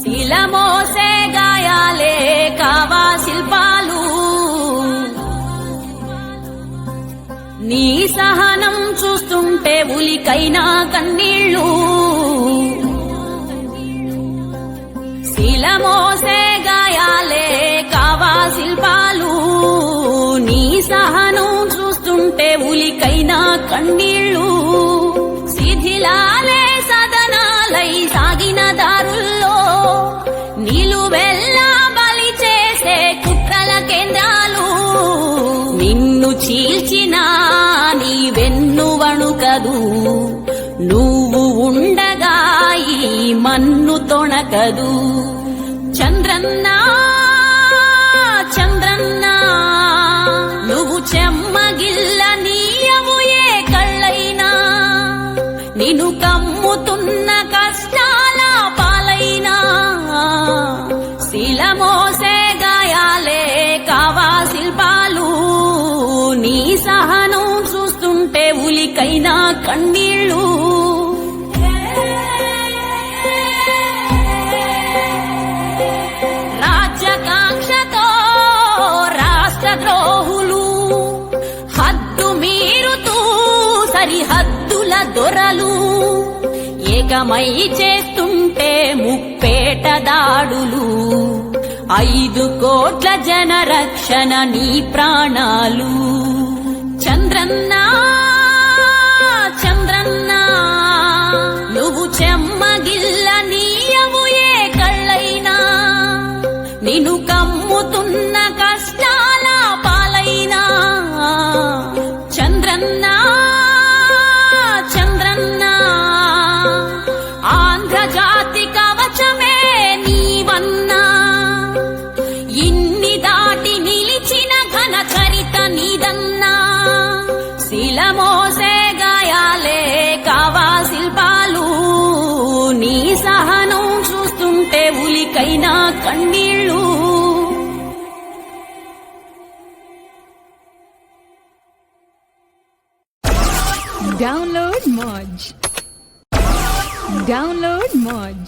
శిలమోసే గాయాలే కావా శిల్పాలు, నీ సహనం చూస్తుంటే ఉలికైనా కన్నీళ్ళు. శిలమోసే గాయాలే కావా శిల్పాలు, నీ సహనం చూస్తుంటే ఉలికైనా కన్నీళ్ళు. శిథిలాలే సదనాలై సాగిన దారుల్లో నిలువెల్లా బలి చేసే కుట్రల కేంద్రాలు. నిన్ను చీల్చిన నీ వెన్ను వణుకదు, నువ్వు ఉండగా ఈ మన్ను తొణకదు. చంద్రన్నా చంద్రన్నా నువ్వు చెమ్మగిల్ల నీయవు ఏ కళ్ళైనా, నిన్ను కమ్ముతున్న కష్టాల పాలైనా. శిలమోసే గాయాలే కావా శిల్పాలు, నీ సహనం చూస్తుంటే ఉలికైనా కన్నీళ్ళు. రాజ్యకాంక్షతో రాష్ట్రద్రోహులు హద్దు మీరుతూ సరిహద్దుల దొరలు ఏకమై చేస్తుంటే ముప్పేట దాడులు. 5 కోట్ల జన రక్షణ నీ ప్రాణాలు. చంద్రన్నా చంద్రన్నా నువ్వు చెమ్మగిల్ల నీయవు ఏ కళ్ళైనా, నిన్ను కమ్ముతున్న కష్టాల పాలైనా. చంద్రన్నా చంద్రన్నా ఆంధ్రజాతి కవచమే నీవన్నా, ఇన్ని దాటి నిలిచిన ఘన చరిత నీదన్నా. శిలమోసే గాయాలే కావా శిల్పాలు, నీ సహనం చూస్తుంటే ఉలికైనా కన్నీళ్ళు. Download Moj.